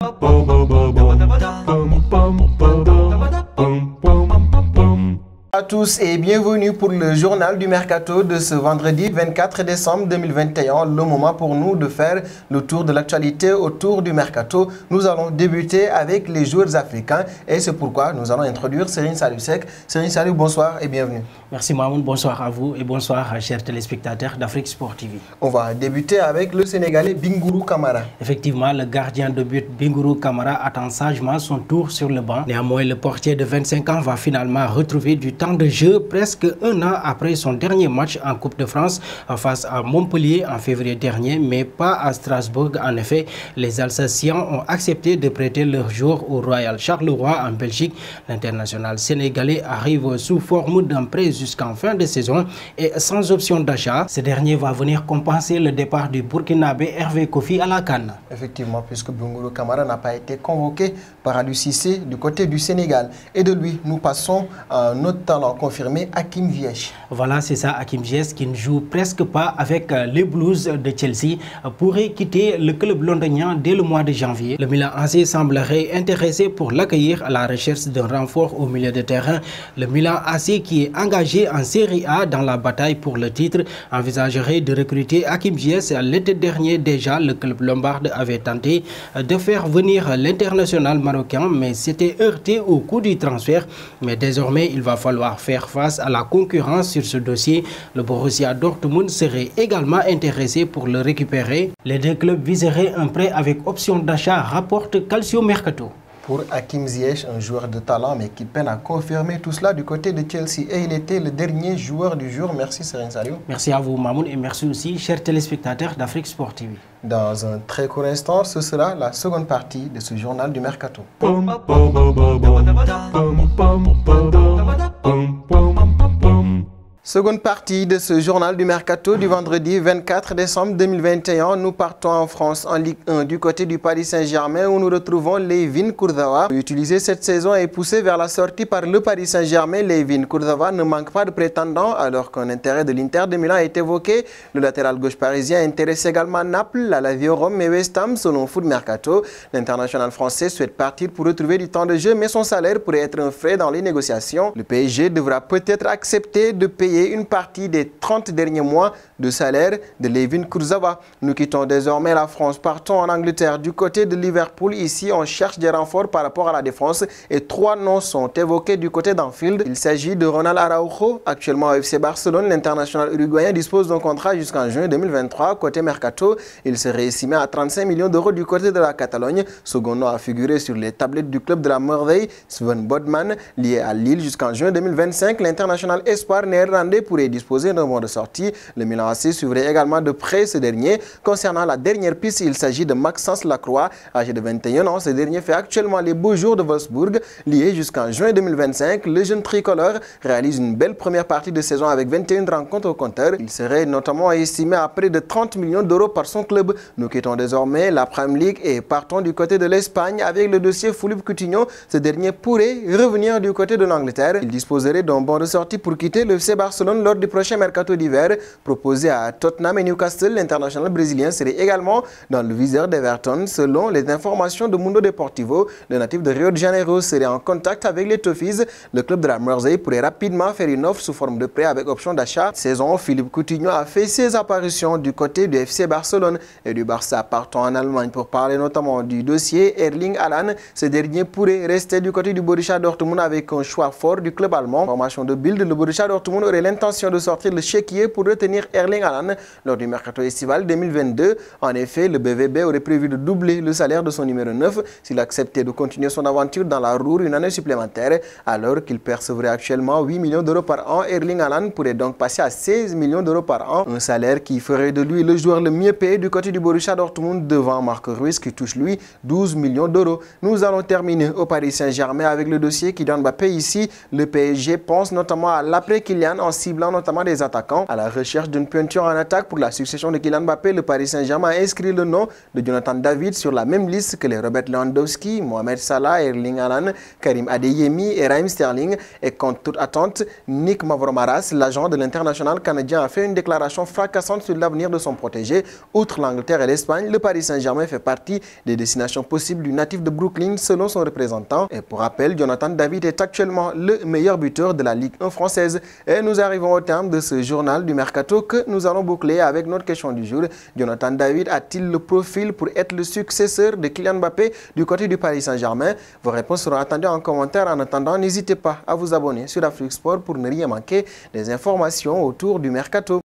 À tous et bienvenue pour le journal du Mercato de ce vendredi 24 décembre 2021. Le moment pour nous de faire le tour de l'actualité autour du Mercato. Nous allons débuter avec les joueurs africains et c'est pourquoi nous allons introduire Serigne Saliou Seck. Serigne Saliou, bonsoir et bienvenue. Merci Mamoun, bonsoir à vous et bonsoir chers téléspectateurs d'Afrique Sport TV. On va débuter avec le Sénégalais Bingourou Kamara. Effectivement, le gardien de but Bingourou Kamara attend sagement son tour sur le banc. Néanmoins, le portier de 25 ans va finalement retrouver du temps de jeu presque un an après son dernier match en Coupe de France face à Montpellier en février dernier, mais pas à Strasbourg. En effet, les Alsaciens ont accepté de prêter leur joueur au Royal Charleroi en Belgique. L'international sénégalais arrive sous forme d'un prêt jusqu'en fin de saison et sans option d'achat. Ce dernier va venir compenser le départ du Burkinabé Hervé Kofi à la CAN. Effectivement, puisque Bingourou Kamara n'a pas été convoqué par Aliou Cissé du côté du Sénégal. Et de lui, nous passons à un autre talent confirmé, Hakim Ziyech. Voilà, c'est ça, Hakim Ziyech qui ne joue presque pas avec les Blues de Chelsea pourrait quitter le club londonien dès le mois de janvier. Le Milan AC semblerait intéressé pour l'accueillir à la recherche d'un renfort au milieu de terrain. Le Milan AC qui est engagé en Serie A dans la bataille pour le titre envisagerait de recruter Hakim Ziyech. L'été dernier déjà, le club lombarde avait tenté de faire venir l'international marocain, mais s'était heurté au coût du transfert. Mais désormais, il va falloir faire face à la concurrence sur ce dossier. Le Borussia Dortmund serait également intéressé pour le récupérer. Les deux clubs viseraient un prêt avec option d'achat, rapporte Calcio Mercato. Pour Hakim Ziyech, un joueur de talent mais qui peine à confirmer tout cela du côté de Chelsea. Et il était le dernier joueur du jour. Merci Serigne Saliou. Merci à vous Mamoun et merci aussi chers téléspectateurs d'Afrique Sport TV. Dans un très court instant, ce sera la seconde partie de ce journal du Mercato. Seconde partie de ce journal du Mercato du vendredi 24 décembre 2021. Nous partons en France en Ligue 1 du côté du Paris Saint-Germain où nous retrouvons Layvin Kurzawa. Utilisé cette saison et poussé vers la sortie par le Paris Saint-Germain, Layvin Kurzawa ne manque pas de prétendants alors qu'un intérêt de l'Inter de Milan est évoqué. Le latéral gauche parisien intéresse également Naples, la Lazio Rome et West Ham selon Foot Mercato. L'international français souhaite partir pour retrouver du temps de jeu mais son salaire pourrait être un frais dans les négociations. Le PSG devra peut-être accepter de payer une partie des 30 derniers mois de salaire de Layvin Kurzawa. Nous quittons désormais la France, partons en Angleterre du côté de Liverpool. Ici, on cherche des renforts par rapport à la défense et 3 noms sont évoqués du côté d'Anfield. Il s'agit de Ronald Araujo, actuellement au FC Barcelone. L'international uruguayen dispose d'un contrat jusqu'en juin 2023. Côté Mercato, il serait estimé à 35 millions d'euros du côté de la Catalogne. Second nom a figuré sur les tablettes du club de la Meurthe, Sven Bodman, lié à Lille jusqu'en juin 2025. L'international espoir néerlandais pourrait disposer d'un mois de sortie. Le Milan AC suivrait également de près ce dernier. Concernant la dernière piste, il s'agit de Maxence Lacroix, âgé de 21 ans. Ce dernier fait actuellement les beaux jours de Wolfsburg. Lié jusqu'en juin 2025, le jeune tricolore réalise une belle première partie de saison avec 21 rencontres au compteur. Il serait notamment estimé à près de 30 millions d'euros par son club. Nous quittons désormais la Premier League et partons du côté de l'Espagne avec le dossier Philippe Coutinho. Ce dernier pourrait revenir du côté de l'Angleterre. Il disposerait d'un bon de sortie pour quitter le FC Barcelone lors du prochain mercato d'hiver. Proposé à Tottenham et Newcastle, l'international brésilien serait également dans le viseur d'Everton. Selon les informations de Mundo Deportivo, le natif de Rio de Janeiro serait en contact avec les Toffees. Le club de la Meurthe pourrait rapidement faire une offre sous forme de prêt avec option d'achat. Saison, Philippe Coutinho a fait ses apparitions du côté du FC Barcelone et du Barça. Partons en Allemagne pour parler notamment du dossier Erling Haaland. Ce dernier pourrait rester du côté du Borussia Dortmund avec un choix fort du club allemand. Formation de Bild, le Borussia Dortmund aurait l'intention de sortir le chéquier pour retenir Erling Haaland lors du mercato estival 2022. En effet, le BVB aurait prévu de doubler le salaire de son numéro 9 s'il acceptait de continuer son aventure dans la roue une année supplémentaire. Alors qu'il percevrait actuellement 8 millions d'euros par an, Erling Haaland pourrait donc passer à 16 millions d'euros par an. Un salaire qui ferait de lui le joueur le mieux payé du côté du Borussia Dortmund devant Marco Reus qui touche lui 12 millions d'euros. Nous allons terminer au Paris Saint-Germain avec le dossier Kylian Mbappé. Ici, le PSG pense notamment à l'après Kylian en ciblant notamment des attaquants. À la recherche d'une peinture en attaque pour la succession de Kylian Mbappé, le Paris Saint-Germain a inscrit le nom de Jonathan David sur la même liste que les Robert Lewandowski, Mohamed Salah, Erling Haaland, Karim Adeyemi et Raheem Sterling. Et contre toute attente, Nick Mavromaras, l'agent de l'international canadien, a fait une déclaration fracassante sur l'avenir de son protégé. Outre l'Angleterre et l'Espagne, le Paris Saint-Germain fait partie des destinations possibles du natif de Brooklyn selon son représentant. Et pour rappel, Jonathan David est actuellement le meilleur buteur de la Ligue 1 française. Et nous arrivons au terme de ce journal du Mercato que nous allons boucler avec notre question du jour. Jonathan David a-t-il le profil pour être le successeur de Kylian Mbappé du côté du Paris Saint-Germain? Vos réponses seront attendues en commentaire. En attendant, n'hésitez pas à vous abonner sur Afrique Sport pour ne rien manquer des informations autour du Mercato.